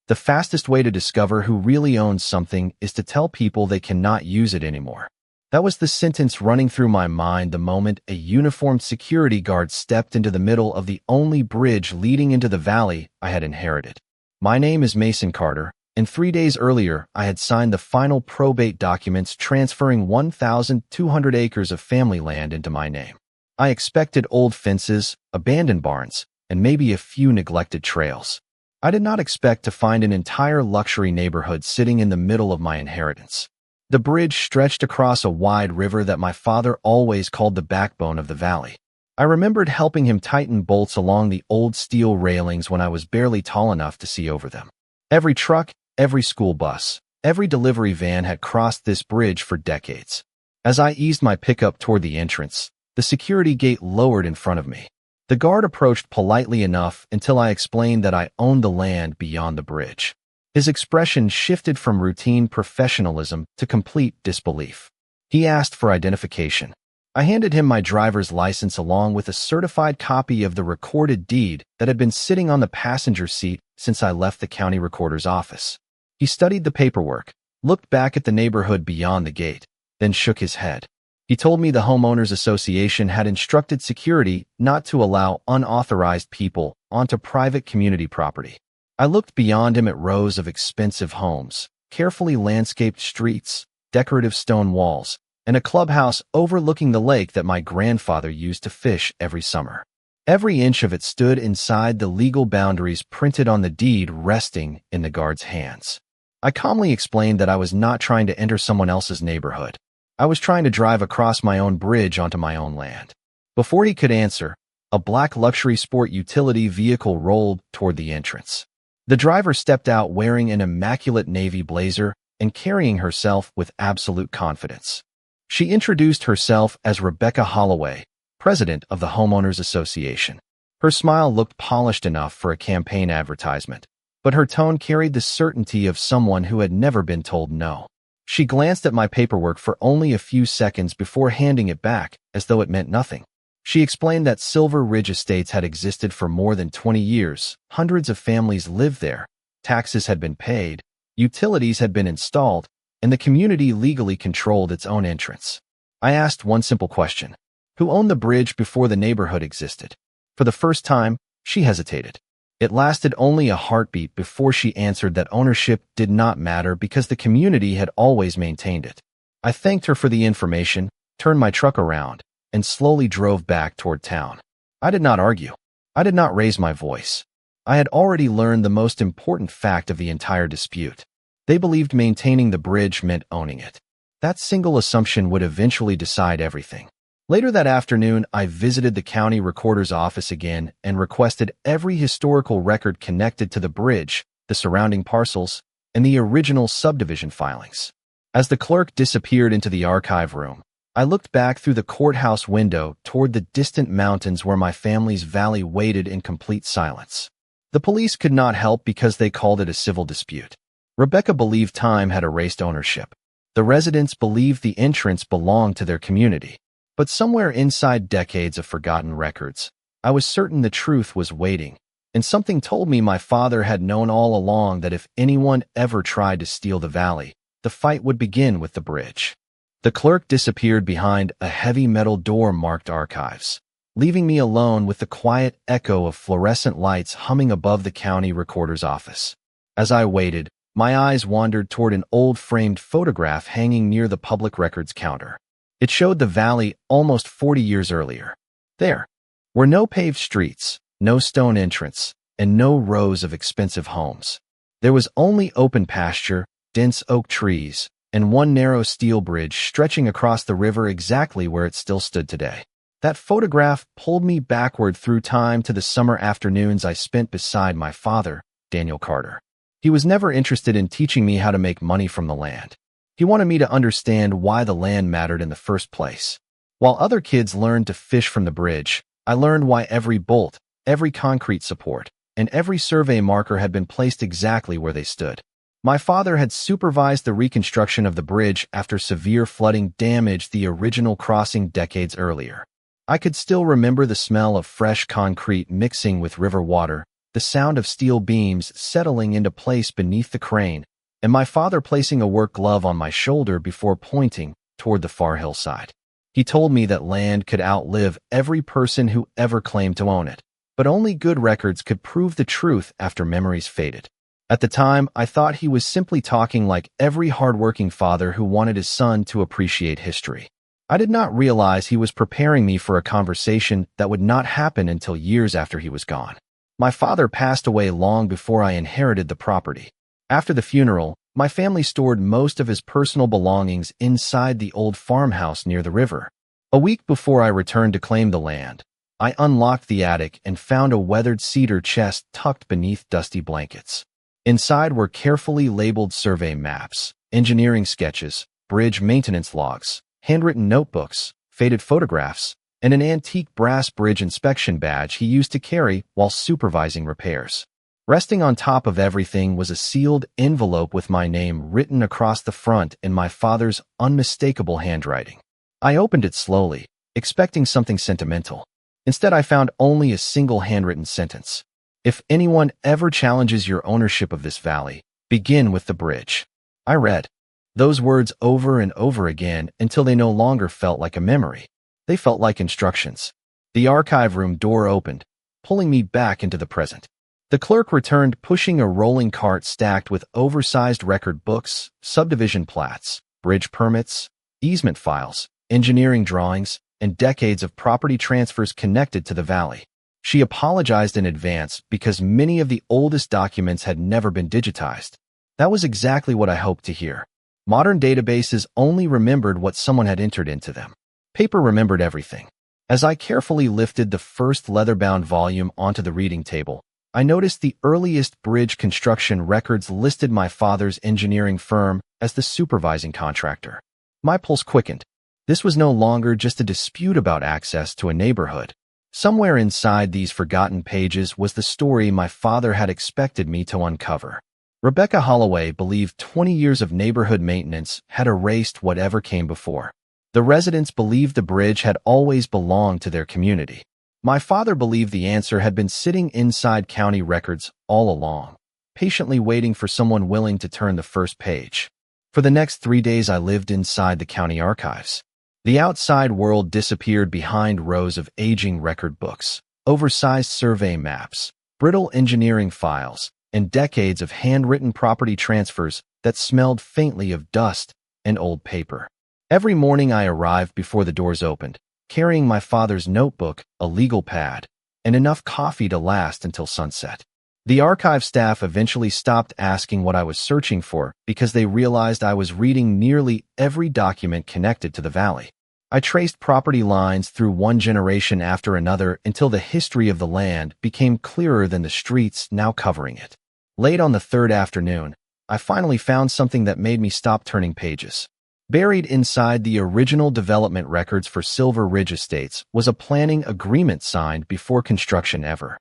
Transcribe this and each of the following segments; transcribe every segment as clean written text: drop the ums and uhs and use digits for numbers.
The fastest way to discover who really owns something is to tell people they cannot use it anymore. That was the sentence running through my mind the moment a uniformed security guard stepped into the middle of the only bridge leading into the valley I had inherited. My name is Mason Carter, and 3 days earlier I had signed the final probate documents transferring 1,200 acres of family land into my name. I expected old fences, abandoned barns, and maybe a few neglected trails. I did not expect to find an entire luxury neighborhood sitting in the middle of my inheritance. The bridge stretched across a wide river that my father always called the backbone of the valley. I remembered helping him tighten bolts along the old steel railings when I was barely tall enough to see over them. Every truck, every school bus, every delivery van had crossed this bridge for decades. As I eased my pickup toward the entrance, the security gate lowered in front of me. The guard approached politely enough until I explained that I owned the land beyond the bridge. His expression shifted from routine professionalism to complete disbelief. He asked for identification. I handed him my driver's license along with a certified copy of the recorded deed that had been sitting on the passenger seat since I left the county recorder's office. He studied the paperwork, looked back at the neighborhood beyond the gate, then shook his head. He told me the homeowners association had instructed security not to allow unauthorized people onto private community property. I looked beyond him at rows of expensive homes, carefully landscaped streets, decorative stone walls, and a clubhouse overlooking the lake that my grandfather used to fish every summer. Every inch of it stood inside the legal boundaries printed on the deed resting in the guard's hands. I calmly explained that I was not trying to enter someone else's neighborhood. I was trying to drive across my own bridge onto my own land. Before he could answer, a black luxury sport utility vehicle rolled toward the entrance. The driver stepped out wearing an immaculate navy blazer and carrying herself with absolute confidence. She introduced herself as Rebecca Holloway, president of the Homeowners Association. Her smile looked polished enough for a campaign advertisement, but her tone carried the certainty of someone who had never been told no. She glanced at my paperwork for only a few seconds before handing it back, as though it meant nothing. She explained that Silver Ridge Estates had existed for more than 20 years, hundreds of families lived there, taxes had been paid, utilities had been installed, and the community legally controlled its own entrance. I asked one simple question: who owned the bridge before the neighborhood existed? For the first time, she hesitated. It lasted only a heartbeat before she answered that ownership did not matter because the community had always maintained it. I thanked her for the information, turned my truck around, and slowly drove back toward town. I did not argue. I did not raise my voice. I had already learned the most important fact of the entire dispute. They believed maintaining the bridge meant owning it. That single assumption would eventually decide everything. Later that afternoon, I visited the county recorder's office again and requested every historical record connected to the bridge, the surrounding parcels, and the original subdivision filings. As the clerk disappeared into the archive room, I looked back through the courthouse window toward the distant mountains where my family's valley waited in complete silence. The police could not help because they called it a civil dispute. Rebecca believed time had erased ownership. The residents believed the entrance belonged to their community. But somewhere inside decades of forgotten records, I was certain the truth was waiting, and something told me my father had known all along that if anyone ever tried to steal the valley, the fight would begin with the bridge. The clerk disappeared behind a heavy metal door marked archives, leaving me alone with the quiet echo of fluorescent lights humming above the county recorder's office. As I waited, my eyes wandered toward an old framed photograph hanging near the public records counter. It showed the valley almost 40 years earlier. There were no paved streets, no stone entrance, and no rows of expensive homes. There was only open pasture, dense oak trees, and one narrow steel bridge stretching across the river exactly where it still stood today. That photograph pulled me backward through time to the summer afternoons I spent beside my father, Daniel Carter. He was never interested in teaching me how to make money from the land. He wanted me to understand why the land mattered in the first place. While other kids learned to fish from the bridge, I learned why every bolt, every concrete support, and every survey marker had been placed exactly where they stood. My father had supervised the reconstruction of the bridge after severe flooding damaged the original crossing decades earlier. I could still remember the smell of fresh concrete mixing with river water, the sound of steel beams settling into place beneath the crane, and my father placing a work glove on my shoulder before pointing toward the far hillside. He told me that land could outlive every person who ever claimed to own it, but only good records could prove the truth after memories faded. At the time, I thought he was simply talking like every hardworking father who wanted his son to appreciate history. I did not realize he was preparing me for a conversation that would not happen until years after he was gone. My father passed away long before I inherited the property. After the funeral, my family stored most of his personal belongings inside the old farmhouse near the river. A week before I returned to claim the land, I unlocked the attic and found a weathered cedar chest tucked beneath dusty blankets. Inside were carefully labeled survey maps, engineering sketches, bridge maintenance logs, handwritten notebooks, faded photographs, and an antique brass bridge inspection badge he used to carry while supervising repairs. Resting on top of everything was a sealed envelope with my name written across the front in my father's unmistakable handwriting. I opened it slowly, expecting something sentimental. Instead, I found only a single handwritten sentence. If anyone ever challenges your ownership of this valley, begin with the bridge. I read those words over and over again until they no longer felt like a memory. They felt like instructions. The archive room door opened, pulling me back into the present. The clerk returned, pushing a rolling cart stacked with oversized record books, subdivision plats, bridge permits, easement files, engineering drawings, and decades of property transfers connected to the valley. She apologized in advance because many of the oldest documents had never been digitized. That was exactly what I hoped to hear. Modern databases only remembered what someone had entered into them. Paper remembered everything. As I carefully lifted the first leather-bound volume onto the reading table, I noticed the earliest bridge construction records listed my father's engineering firm as the supervising contractor. My pulse quickened. This was no longer just a dispute about access to a neighborhood. Somewhere inside these forgotten pages was the story my father had expected me to uncover. Rebecca Holloway believed 20 years of neighborhood maintenance had erased whatever came before. The residents believed the bridge had always belonged to their community. My father believed the answer had been sitting inside county records all along, patiently waiting for someone willing to turn the first page. For the next 3 days, I lived inside the county archives. The outside world disappeared behind rows of aging record books, oversized survey maps, brittle engineering files, and decades of handwritten property transfers that smelled faintly of dust and old paper. Every morning I arrived before the doors opened, carrying my father's notebook, a legal pad, and enough coffee to last until sunset. The archive staff eventually stopped asking what I was searching for because they realized I was reading nearly every document connected to the valley. I traced property lines through one generation after another until the history of the land became clearer than the streets now covering it. Late on the third afternoon, I finally found something that made me stop turning pages. Buried inside the original development records for Silver Ridge Estates was a planning agreement signed before construction ever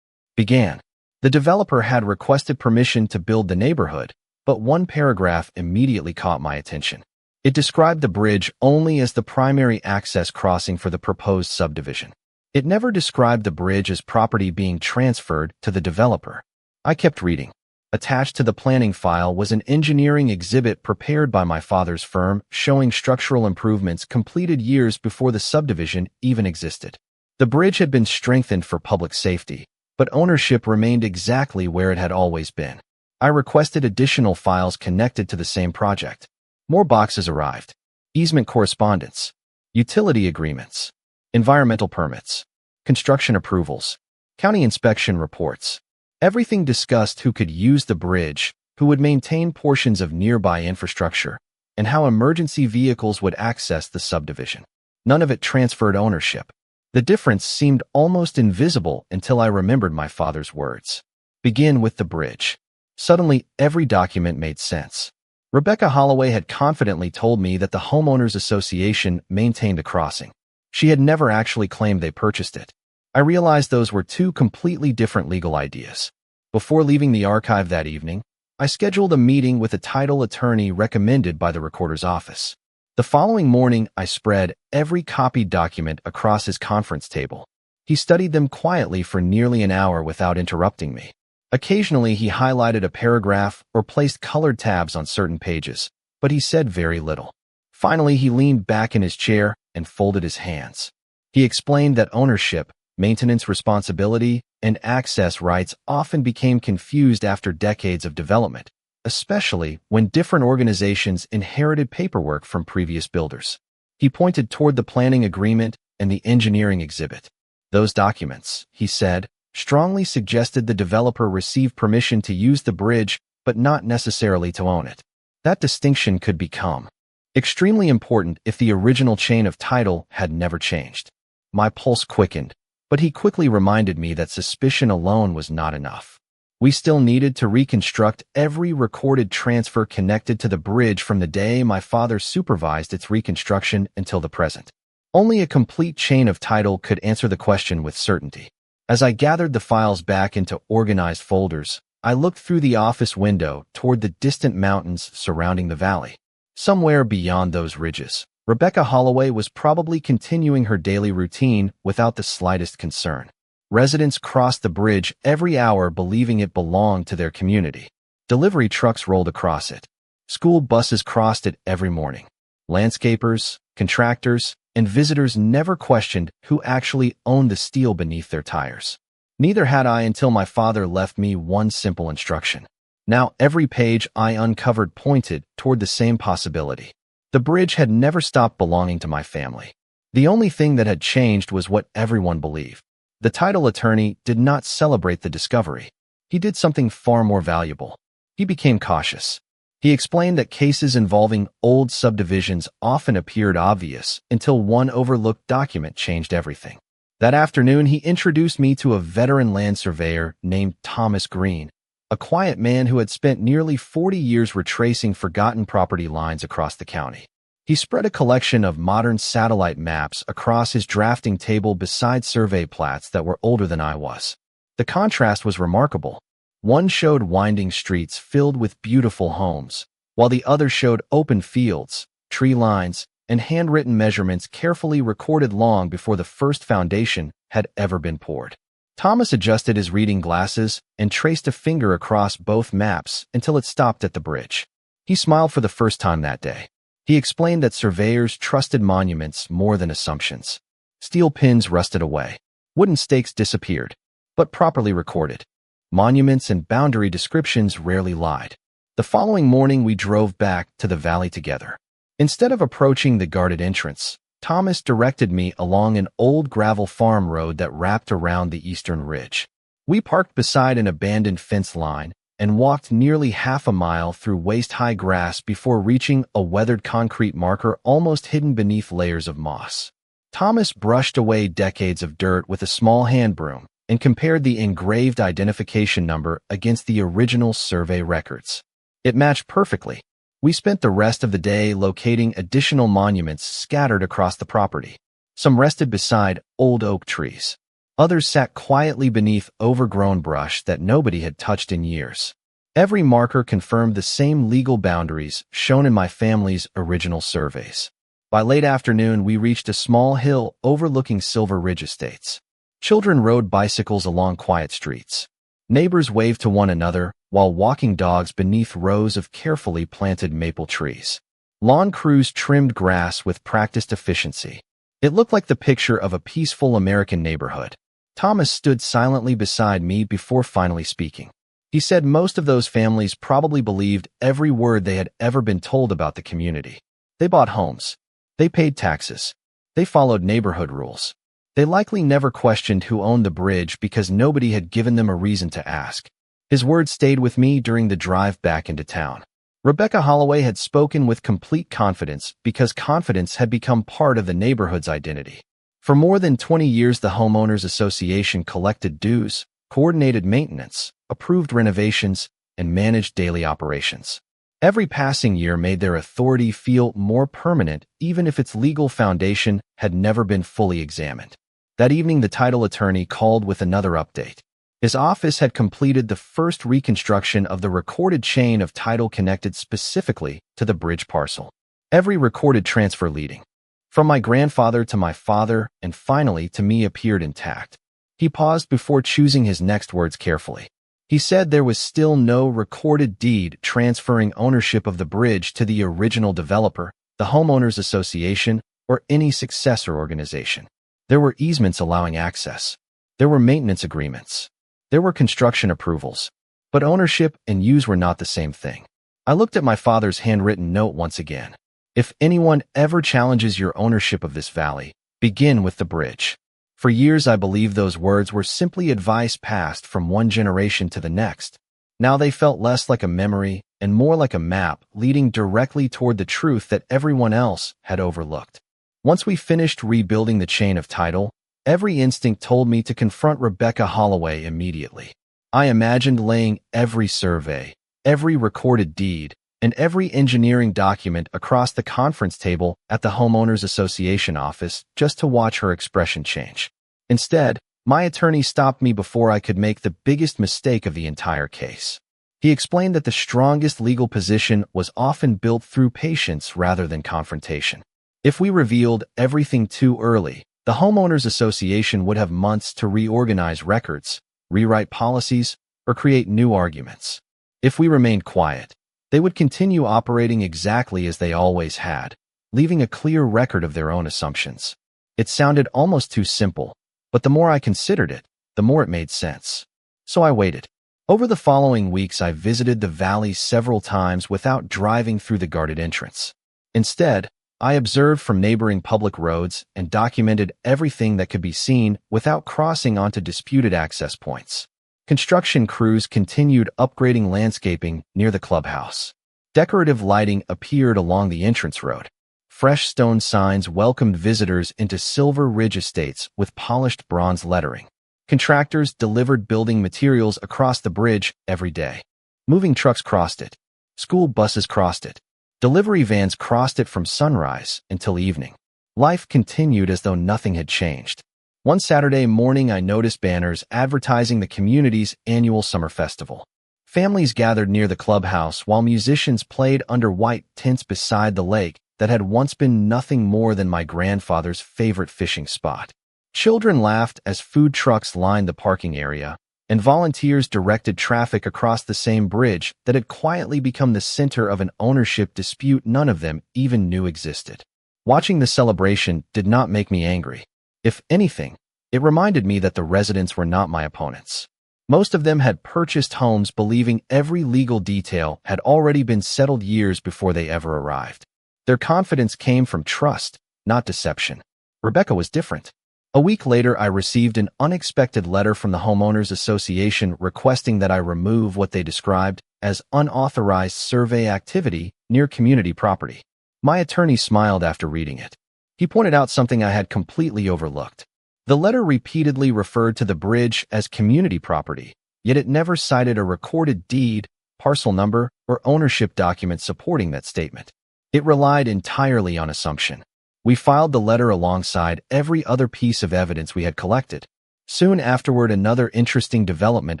began. The developer had requested permission to build the neighborhood, but one paragraph immediately caught my attention. It described the bridge only as the primary access crossing for the proposed subdivision. It never described the bridge as property being transferred to the developer. I kept reading. Attached to the planning file was an engineering exhibit prepared by my father's firm showing structural improvements completed years before the subdivision even existed. The bridge had been strengthened for public safety, but ownership remained exactly where it had always been. I requested additional files connected to the same project. More boxes arrived. Easement correspondence, utility agreements, environmental permits, construction approvals, county inspection reports. Everything discussed who could use the bridge, who would maintain portions of nearby infrastructure, and how emergency vehicles would access the subdivision. None of it transferred ownership. The difference seemed almost invisible until I remembered my father's words. Begin with the bridge. Suddenly, every document made sense. Rebecca Holloway had confidently told me that the Homeowners Association maintained the crossing. She had never actually claimed they purchased it. I realized those were two completely different legal ideas. Before leaving the archive that evening, I scheduled a meeting with a title attorney recommended by the recorder's office. The following morning, I spread every copied document across his conference table. He studied them quietly for nearly an hour without interrupting me. Occasionally, he highlighted a paragraph or placed colored tabs on certain pages, but he said very little. Finally, he leaned back in his chair and folded his hands. He explained that ownership, maintenance responsibility, and access rights often became confused after decades of development, especially when different organizations inherited paperwork from previous builders. He pointed toward the planning agreement and the engineering exhibit. Those documents, he said, strongly suggested the developer receive permission to use the bridge, but not necessarily to own it. That distinction could become extremely important if the original chain of title had never changed. My pulse quickened, but he quickly reminded me that suspicion alone was not enough. We still needed to reconstruct every recorded transfer connected to the bridge from the day my father supervised its reconstruction until the present. Only a complete chain of title could answer the question with certainty. As I gathered the files back into organized folders, I looked through the office window toward the distant mountains surrounding the valley. Somewhere beyond those ridges, Rebecca Holloway was probably continuing her daily routine without the slightest concern. Residents crossed the bridge every hour believing it belonged to their community. Delivery trucks rolled across it. School buses crossed it every morning. Landscapers, contractors, and visitors never questioned who actually owned the steel beneath their tires. Neither had I until my father left me one simple instruction. Now every page I uncovered pointed toward the same possibility. The bridge had never stopped belonging to my family. The only thing that had changed was what everyone believed. The title attorney did not celebrate the discovery. He did something far more valuable. He became cautious. He explained that cases involving old subdivisions often appeared obvious until one overlooked document changed everything. That afternoon, he introduced me to a veteran land surveyor named Thomas Green, a quiet man who had spent nearly 40 years retracing forgotten property lines across the county. He spread a collection of modern satellite maps across his drafting table beside survey plats that were older than I was. The contrast was remarkable. One showed winding streets filled with beautiful homes, while the other showed open fields, tree lines, and handwritten measurements carefully recorded long before the first foundation had ever been poured. Thomas adjusted his reading glasses and traced a finger across both maps until it stopped at the bridge. He smiled for the first time that day. He explained that surveyors trusted monuments more than assumptions. Steel pins rusted away. Wooden stakes disappeared, but properly recorded. Monuments and boundary descriptions rarely lied. The following morning, we drove back to the valley together. Instead of approaching the guarded entrance, Thomas directed me along an old gravel farm road that wrapped around the eastern ridge. We parked beside an abandoned fence line and walked nearly half a mile through waist-high grass before reaching a weathered concrete marker almost hidden beneath layers of moss. Thomas brushed away decades of dirt with a small hand broom and compared the engraved identification number against the original survey records. It matched perfectly. We spent the rest of the day locating additional monuments scattered across the property. Some rested beside old oak trees. Others sat quietly beneath overgrown brush that nobody had touched in years. Every marker confirmed the same legal boundaries shown in my family's original surveys. By late afternoon, we reached a small hill overlooking Silver Ridge Estates. Children rode bicycles along quiet streets. Neighbors waved to one another while walking dogs beneath rows of carefully planted maple trees. Lawn crews trimmed grass with practiced efficiency. It looked like the picture of a peaceful American neighborhood. Thomas stood silently beside me before finally speaking. He said most of those families probably believed every word they had ever been told about the community. They bought homes. They paid taxes. They followed neighborhood rules. They likely never questioned who owned the bridge because nobody had given them a reason to ask. His words stayed with me during the drive back into town. Rebecca Holloway had spoken with complete confidence because confidence had become part of the neighborhood's identity. For more than 20 years, the Homeowners Association collected dues, coordinated maintenance, approved renovations, and managed daily operations. Every passing year made their authority feel more permanent, even if its legal foundation had never been fully examined. That evening, the title attorney called with another update. His office had completed the first reconstruction of the recorded chain of title connected specifically to the bridge parcel. Every recorded transfer leading from my grandfather to my father and finally to me appeared intact. He paused before choosing his next words carefully. He said there was still no recorded deed transferring ownership of the bridge to the original developer, the homeowners association, or any successor organization. There were easements allowing access. There were maintenance agreements. There were construction approvals. But ownership and use were not the same thing. I looked at my father's handwritten note once again. If anyone ever challenges your ownership of this valley, begin with the bridge. For years, I believed those words were simply advice passed from one generation to the next. Now they felt less like a memory and more like a map leading directly toward the truth that everyone else had overlooked. Once we finished rebuilding the chain of title, every instinct told me to confront Rebecca Holloway immediately. I imagined laying every survey, every recorded deed, and every engineering document across the conference table at the Homeowners Association office just to watch her expression change. Instead, my attorney stopped me before I could make the biggest mistake of the entire case. He explained that the strongest legal position was often built through patience rather than confrontation. If we revealed everything too early, the Homeowners Association would have months to reorganize records, rewrite policies, or create new arguments. If we remained quiet, they would continue operating exactly as they always had, leaving a clear record of their own assumptions. It sounded almost too simple, but the more I considered it, the more it made sense. So I waited. Over the following weeks, I visited the valley several times without driving through the guarded entrance. Instead, I observed from neighboring public roads and documented everything that could be seen without crossing onto disputed access points. Construction crews continued upgrading landscaping near the clubhouse. Decorative lighting appeared along the entrance road. Fresh stone signs welcomed visitors into Silver Ridge Estates with polished bronze lettering. Contractors delivered building materials across the bridge every day. Moving trucks crossed it. School buses crossed it. Delivery vans crossed it from sunrise until evening. Life continued as though nothing had changed. One Saturday morning, I noticed banners advertising the community's annual summer festival. Families gathered near the clubhouse while musicians played under white tents beside the lake that had once been nothing more than my grandfather's favorite fishing spot. Children laughed as food trucks lined the parking area, and volunteers directed traffic across the same bridge that had quietly become the center of an ownership dispute none of them even knew existed. Watching the celebration did not make me angry. If anything, it reminded me that the residents were not my opponents. Most of them had purchased homes believing every legal detail had already been settled years before they ever arrived. Their confidence came from trust, not deception. Rebecca was different. A week later, I received an unexpected letter from the Homeowners Association requesting that I remove what they described as unauthorized survey activity near community property. My attorney smiled after reading it. He pointed out something I had completely overlooked. The letter repeatedly referred to the bridge as community property, yet it never cited a recorded deed, parcel number, or ownership document supporting that statement. It relied entirely on assumption. We filed the letter alongside every other piece of evidence we had collected. Soon afterward, another interesting development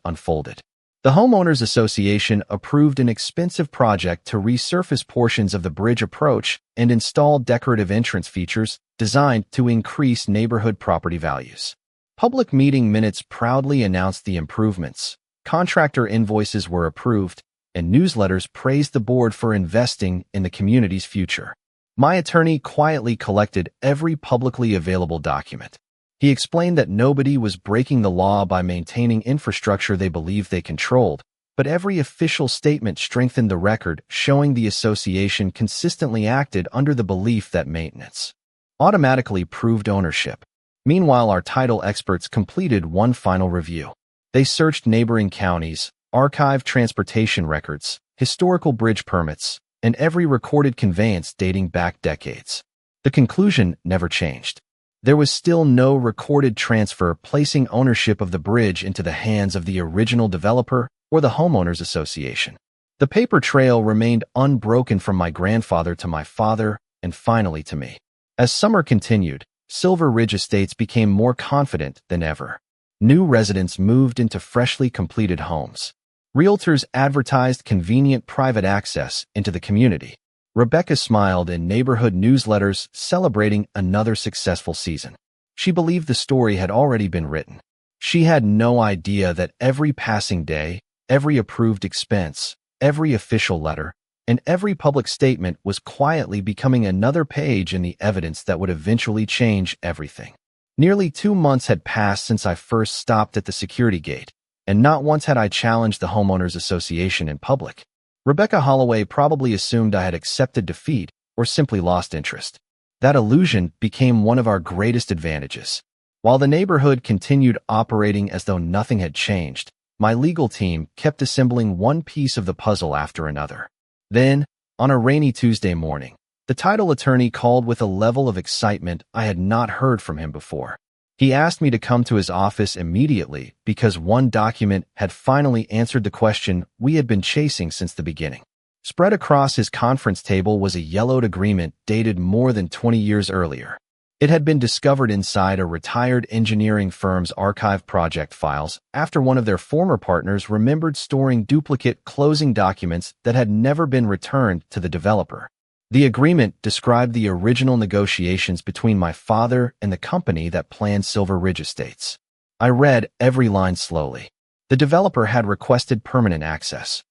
unfolded. The Homeowners Association approved an expensive project to resurface portions of the bridge approach and install decorative entrance features designed to increase neighborhood property values. Public meeting minutes proudly announced the improvements, contractor invoices were approved, and newsletters praised the board for investing in the community's future. My attorney quietly collected every publicly available document. He explained that nobody was breaking the law by maintaining infrastructure they believed they controlled, but every official statement strengthened the record, showing the association consistently acted under the belief that maintenance automatically proved ownership. Meanwhile, our title experts completed one final review. They searched neighboring counties, archived transportation records, historical bridge permits, and every recorded conveyance dating back decades. The conclusion never changed. There was still no recorded transfer placing ownership of the bridge into the hands of the original developer or the Homeowners Association. The paper trail remained unbroken from my grandfather to my father and finally to me. As summer continued, Silver Ridge Estates became more confident than ever. New residents moved into freshly completed homes. Realtors advertised convenient private access into the community. Rebecca smiled in neighborhood newsletters celebrating another successful season. She believed the story had already been written. She had no idea that every passing day, every approved expense, every official letter, and every public statement was quietly becoming another page in the evidence that would eventually change everything. Nearly 2 months had passed since I first stopped at the security gate, and not once had I challenged the homeowners association in public. Rebecca Holloway probably assumed I had accepted defeat or simply lost interest. That illusion became one of our greatest advantages. While the neighborhood continued operating as though nothing had changed, my legal team kept assembling one piece of the puzzle after another. Then, on a rainy Tuesday morning, the title attorney called with a level of excitement I had not heard from him before. He asked me to come to his office immediately because one document had finally answered the question we had been chasing since the beginning. Spread across his conference table was a yellowed agreement dated more than 20 years earlier. It had been discovered inside a retired engineering firm's archive project files after one of their former partners remembered storing duplicate closing documents that had never been returned to the developer. The agreement described the original negotiations between my father and the company that planned Silver Ridge Estates. I read every line slowly. The developer had requested permanent access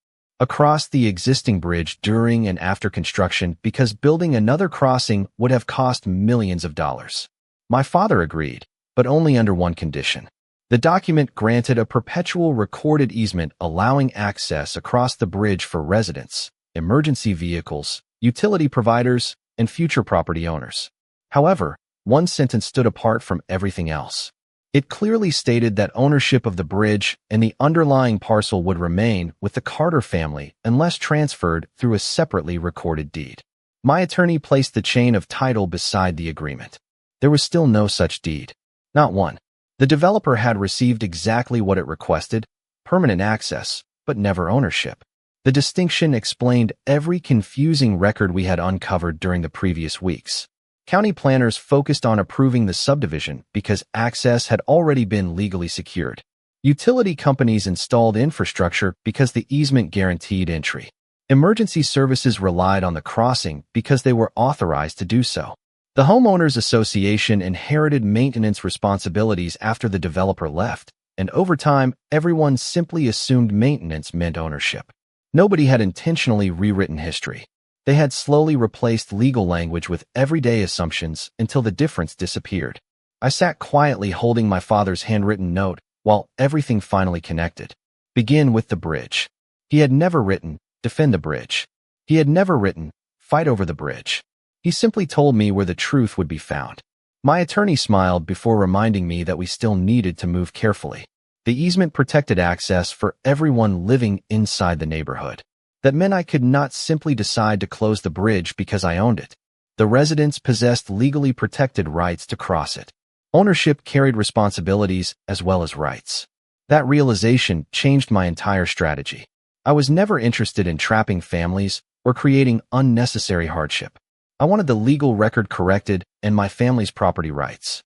across the existing bridge during and after construction because building another crossing would have cost millions of dollars. My father agreed, but only under one condition. The document granted a perpetual recorded easement allowing access across the bridge for residents, emergency vehicles, utility providers, and future property owners. However, one sentence stood apart from everything else. It clearly stated that ownership of the bridge and the underlying parcel would remain with the Carter family unless transferred through a separately recorded deed. My attorney placed the chain of title beside the agreement. There was still no such deed. Not one. The developer had received exactly what it requested, permanent access, but never ownership. The distinction explained every confusing record we had uncovered during the previous weeks. County planners focused on approving the subdivision because access had already been legally secured. Utility companies installed infrastructure because the easement guaranteed entry. Emergency services relied on the crossing because they were authorized to do so. The homeowners association inherited maintenance responsibilities after the developer left, and over time, everyone simply assumed maintenance meant ownership. Nobody had intentionally rewritten history. They had slowly replaced legal language with everyday assumptions until the difference disappeared. I sat quietly holding my father's handwritten note while everything finally connected. Begin with the bridge. He had never written, defend the bridge. He had never written, fight over the bridge. He simply told me where the truth would be found. My attorney smiled before reminding me that we still needed to move carefully. The easement protected access for everyone living inside the neighborhood. That meant I could not simply decide to close the bridge because I owned it. The residents possessed legally protected rights to cross it. Ownership carried responsibilities as well as rights. That realization changed my entire strategy. I was never interested in trapping families or creating unnecessary hardship. I wanted the legal record corrected and my family's property rights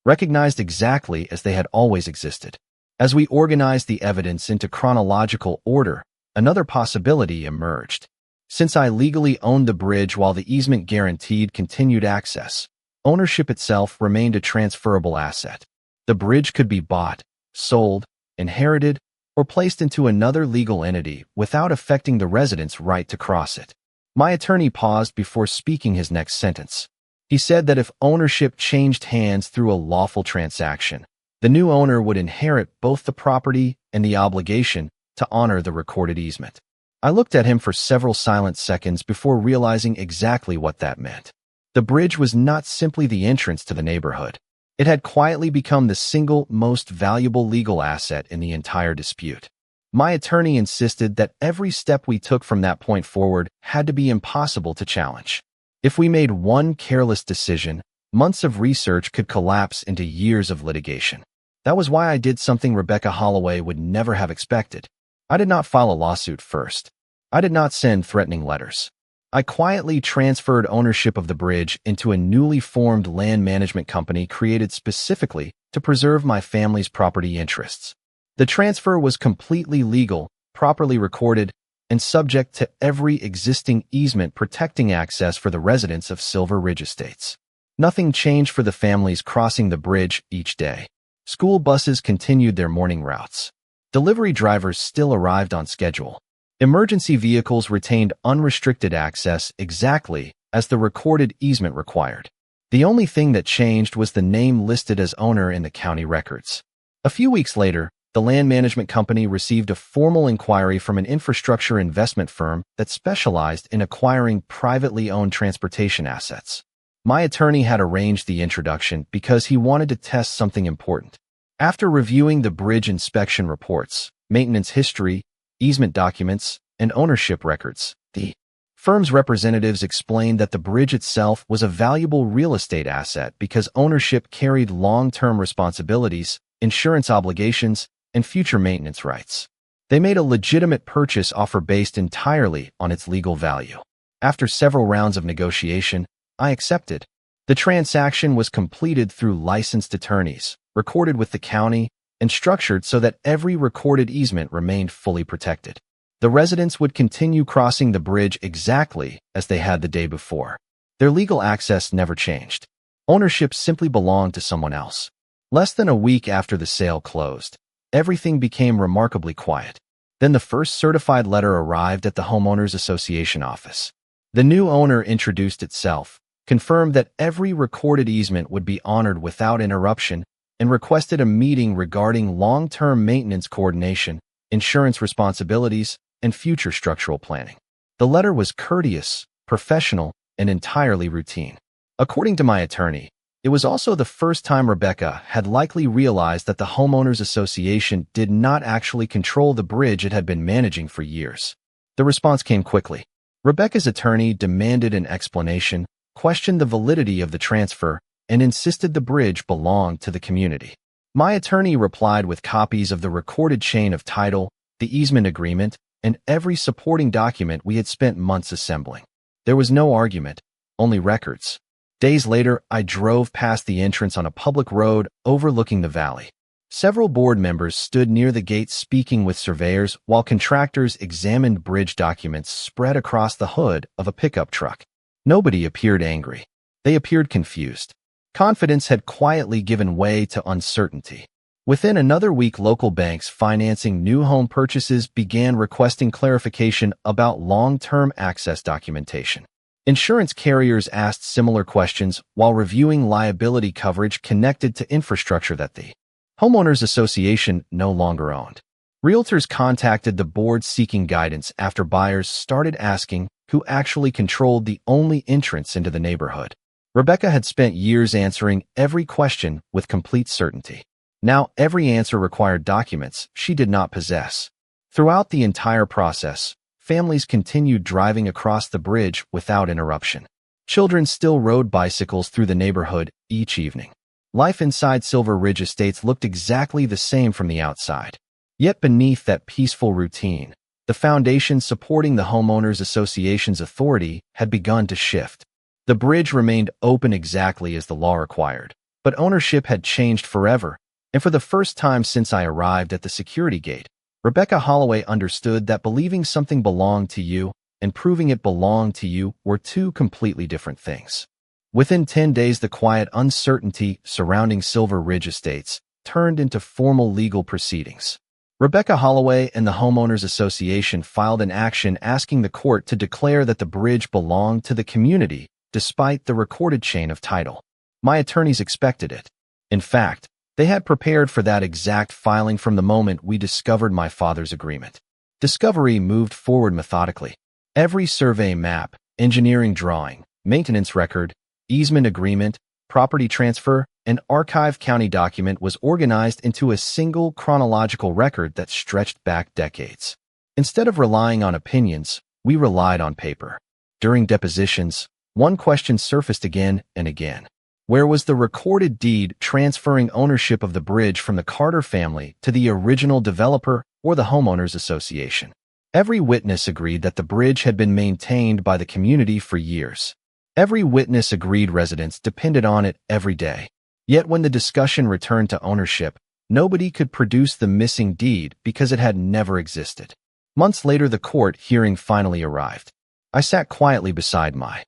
recognized exactly as they had always existed. As we organized the evidence into chronological order, another possibility emerged. Since I legally owned the bridge while the easement guaranteed continued access, ownership itself remained a transferable asset. The bridge could be bought, sold, inherited, or placed into another legal entity without affecting the residents' right to cross it. My attorney paused before speaking his next sentence. He said that if ownership changed hands through a lawful transaction, the new owner would inherit both the property and the obligation to honor the recorded easement. I looked at him for several silent seconds before realizing exactly what that meant. The bridge was not simply the entrance to the neighborhood. It had quietly become the single most valuable legal asset in the entire dispute. My attorney insisted that every step we took from that point forward had to be impossible to challenge. If we made one careless decision, months of research could collapse into years of litigation. That was why I did something Rebecca Holloway would never have expected. I did not file a lawsuit first. I did not send threatening letters. I quietly transferred ownership of the bridge into a newly formed land management company created specifically to preserve my family's property interests. The transfer was completely legal, properly recorded, and subject to every existing easement protecting access for the residents of Silver Ridge Estates. Nothing changed for the families crossing the bridge each day. School buses continued their morning routes. Delivery drivers still arrived on schedule. Emergency vehicles retained unrestricted access exactly as the recorded easement required. The only thing that changed was the name listed as owner in the county records. A few weeks later, the land management company received a formal inquiry from an infrastructure investment firm that specialized in acquiring privately owned transportation assets. My attorney had arranged the introduction because he wanted to test something important. After reviewing the bridge inspection reports, maintenance history, easement documents, and ownership records, the firm's representatives explained that the bridge itself was a valuable real estate asset because ownership carried long-term responsibilities, insurance obligations, and future maintenance rights. They made a legitimate purchase offer based entirely on its legal value. After several rounds of negotiation, I accepted. The transaction was completed through licensed attorneys, recorded with the county, and structured so that every recorded easement remained fully protected. The residents would continue crossing the bridge exactly as they had the day before. Their legal access never changed. Ownership simply belonged to someone else. Less than a week after the sale closed, everything became remarkably quiet. Then the first certified letter arrived at the Homeowners Association office. The new owner introduced itself, confirmed that every recorded easement would be honored without interruption, and requested a meeting regarding long-term maintenance coordination, insurance responsibilities, and future structural planning. The letter was courteous, professional, and entirely routine. According to my attorney, it was also the first time Rebecca had likely realized that the Homeowners Association did not actually control the bridge it had been managing for years. The response came quickly. Rebecca's attorney demanded an explanation, questioned the validity of the transfer, and insisted the bridge belonged to the community. My attorney replied with copies of the recorded chain of title, the easement agreement, and every supporting document we had spent months assembling. There was no argument, only records. Days later, I drove past the entrance on a public road overlooking the valley. Several board members stood near the gate speaking with surveyors while contractors examined bridge documents spread across the hood of a pickup truck. Nobody appeared angry. They appeared confused. Confidence had quietly given way to uncertainty. Within another week, local banks financing new home purchases began requesting clarification about long-term access documentation. Insurance carriers asked similar questions while reviewing liability coverage connected to infrastructure that the Homeowners Association no longer owned. Realtors contacted the board seeking guidance after buyers started asking who actually controlled the only entrance into the neighborhood. Rebecca had spent years answering every question with complete certainty. Now every answer required documents she did not possess. Throughout the entire process, families continued driving across the bridge without interruption. Children still rode bicycles through the neighborhood each evening. Life inside Silver Ridge Estates looked exactly the same from the outside. Yet beneath that peaceful routine, the foundation supporting the Homeowners Association's authority had begun to shift. The bridge remained open exactly as the law required, but ownership had changed forever, and for the first time since I arrived at the security gate, Rebecca Holloway understood that believing something belonged to you and proving it belonged to you were two completely different things. Within 10 days, the quiet uncertainty surrounding Silver Ridge Estates turned into formal legal proceedings. Rebecca Holloway and the Homeowners Association filed an action asking the court to declare that the bridge belonged to the community despite the recorded chain of title. My attorneys expected it. In fact, they had prepared for that exact filing from the moment we discovered my father's agreement. Discovery moved forward methodically. Every survey map, engineering drawing, maintenance record, easement agreement, property transfer, and archive county document was organized into a single chronological record that stretched back decades. Instead of relying on opinions, we relied on paper. During depositions, one question surfaced again and again. Where was the recorded deed transferring ownership of the bridge from the Carter family to the original developer or the Homeowners Association? Every witness agreed that the bridge had been maintained by the community for years. Every witness agreed residents depended on it every day. Yet when the discussion returned to ownership, nobody could produce the missing deed because it had never existed. Months later, the court hearing finally arrived. I sat quietly beside my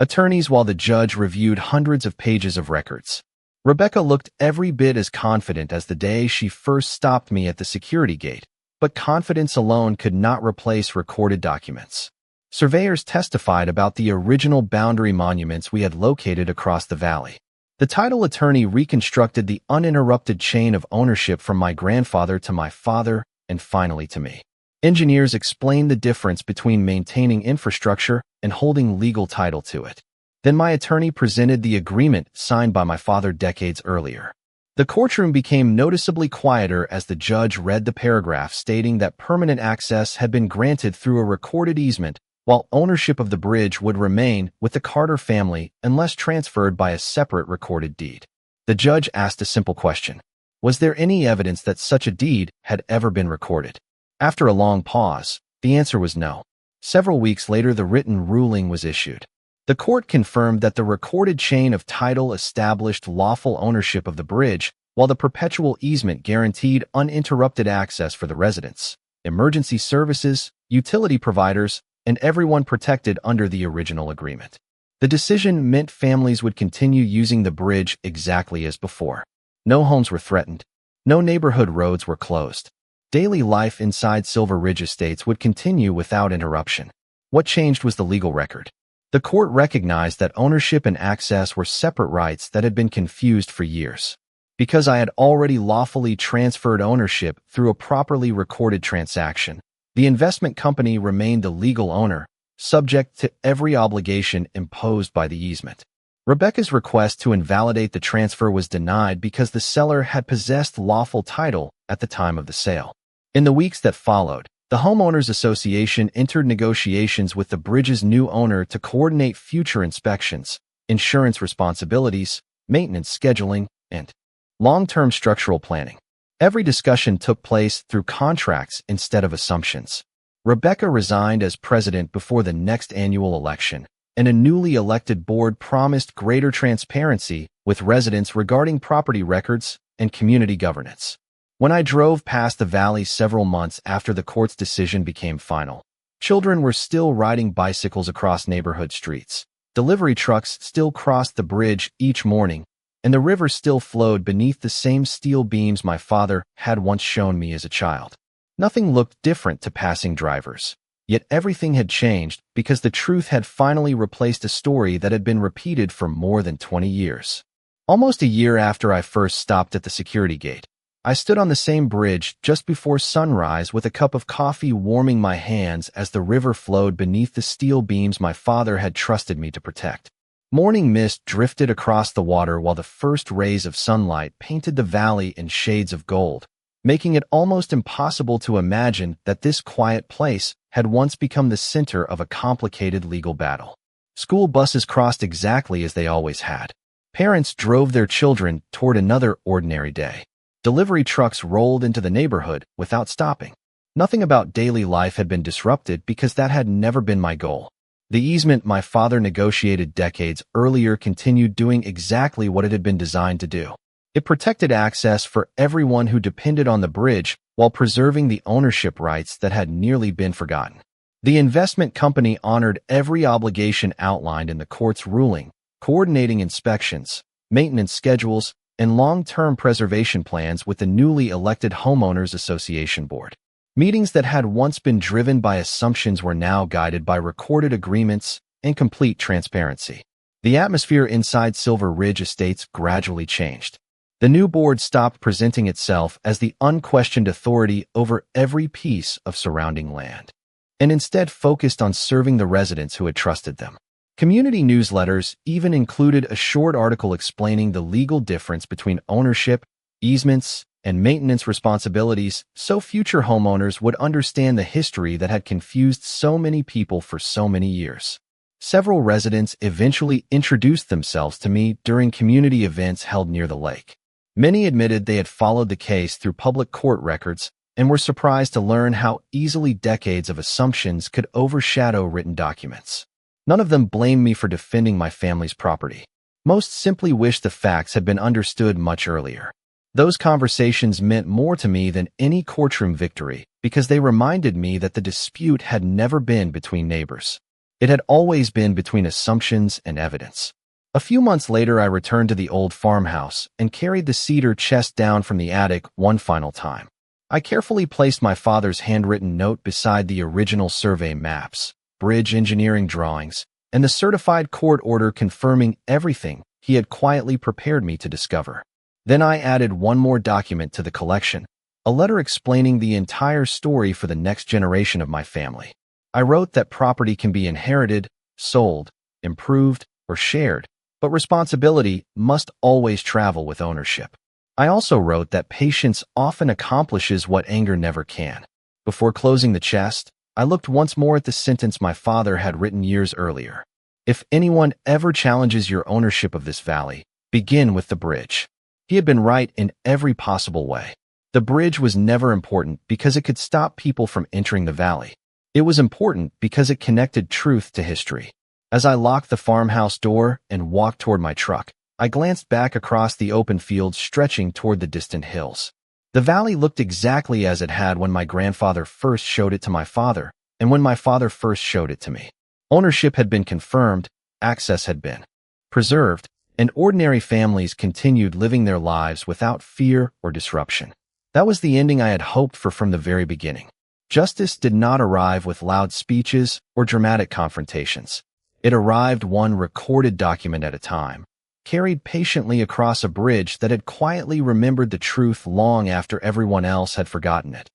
attorneys while the judge reviewed hundreds of pages of records. Rebecca looked every bit as confident as the day she first stopped me at the security gate, but confidence alone could not replace recorded documents. Surveyors testified about the original boundary monuments we had located across the valley. The title attorney reconstructed the uninterrupted chain of ownership from my grandfather to my father and finally to me. Engineers explained the difference between maintaining infrastructure and holding legal title to it. Then my attorney presented the agreement signed by my father decades earlier. The courtroom became noticeably quieter as the judge read the paragraph stating that permanent access had been granted through a recorded easement, while ownership of the bridge would remain with the Carter family unless transferred by a separate recorded deed. The judge asked a simple question. Was there any evidence that such a deed had ever been recorded? After a long pause, the answer was no. Several weeks later, the written ruling was issued. The court confirmed that the recorded chain of title established lawful ownership of the bridge, while the perpetual easement guaranteed uninterrupted access for the residents, emergency services, utility providers, and everyone protected under the original agreement. The decision meant families would continue using the bridge exactly as before. No homes were threatened. No neighborhood roads were closed. Daily life inside Silver Ridge Estates would continue without interruption. What changed was the legal record. The court recognized that ownership and access were separate rights that had been confused for years. Because I had already lawfully transferred ownership through a properly recorded transaction, the investment company remained the legal owner, subject to every obligation imposed by the easement. Rebecca's request to invalidate the transfer was denied because the seller had possessed lawful title at the time of the sale. In the weeks that followed, the Homeowners Association entered negotiations with the bridge's new owner to coordinate future inspections, insurance responsibilities, maintenance scheduling, and long-term structural planning. Every discussion took place through contracts instead of assumptions. Rebecca resigned as president before the next annual election, and a newly elected board promised greater transparency with residents regarding property records and community governance. When I drove past the valley several months after the court's decision became final, children were still riding bicycles across neighborhood streets. Delivery trucks still crossed the bridge each morning, and the river still flowed beneath the same steel beams my father had once shown me as a child. Nothing looked different to passing drivers, yet everything had changed because the truth had finally replaced a story that had been repeated for more than 20 years. Almost a year after I first stopped at the security gate, I stood on the same bridge just before sunrise with a cup of coffee warming my hands as the river flowed beneath the steel beams my father had trusted me to protect. Morning mist drifted across the water while the first rays of sunlight painted the valley in shades of gold, making it almost impossible to imagine that this quiet place had once become the center of a complicated legal battle. School buses crossed exactly as they always had. Parents drove their children toward another ordinary day. Delivery trucks rolled into the neighborhood without stopping. Nothing about daily life had been disrupted because that had never been my goal. The easement my father negotiated decades earlier continued doing exactly what it had been designed to do. It protected access for everyone who depended on the bridge while preserving the ownership rights that had nearly been forgotten. The investment company honored every obligation outlined in the court's ruling, coordinating inspections, maintenance schedules, and long-term preservation plans with the newly elected Homeowners Association Board. Meetings that had once been driven by assumptions were now guided by recorded agreements and complete transparency. The atmosphere inside Silver Ridge Estates gradually changed. The new board stopped presenting itself as the unquestioned authority over every piece of surrounding land, and instead focused on serving the residents who had trusted them. Community newsletters even included a short article explaining the legal difference between ownership, easements, and maintenance responsibilities so future homeowners would understand the history that had confused so many people for so many years. Several residents eventually introduced themselves to me during community events held near the lake. Many admitted they had followed the case through public court records and were surprised to learn how easily decades of assumptions could overshadow written documents. None of them blamed me for defending my family's property. Most simply wished the facts had been understood much earlier. Those conversations meant more to me than any courtroom victory because they reminded me that the dispute had never been between neighbors. It had always been between assumptions and evidence. A few months later, I returned to the old farmhouse and carried the cedar chest down from the attic one final time. I carefully placed my father's handwritten note beside the original survey maps, bridge engineering drawings, and the certified court order confirming everything he had quietly prepared me to discover. Then I added one more document to the collection, a letter explaining the entire story for the next generation of my family. I wrote that property can be inherited, sold, improved, or shared, but responsibility must always travel with ownership. I also wrote that patience often accomplishes what anger never can. Before closing the chest, I looked once more at the sentence my father had written years earlier. If anyone ever challenges your ownership of this valley, begin with the bridge. He had been right in every possible way. The bridge was never important because it could stop people from entering the valley. It was important because it connected truth to history. As I locked the farmhouse door and walked toward my truck, I glanced back across the open fields stretching toward the distant hills. The valley looked exactly as it had when my grandfather first showed it to my father, and when my father first showed it to me. Ownership had been confirmed, access had been preserved, and ordinary families continued living their lives without fear or disruption. That was the ending I had hoped for from the very beginning. Justice did not arrive with loud speeches or dramatic confrontations. It arrived one recorded document at a time, carried patiently across a bridge that had quietly remembered the truth long after everyone else had forgotten it.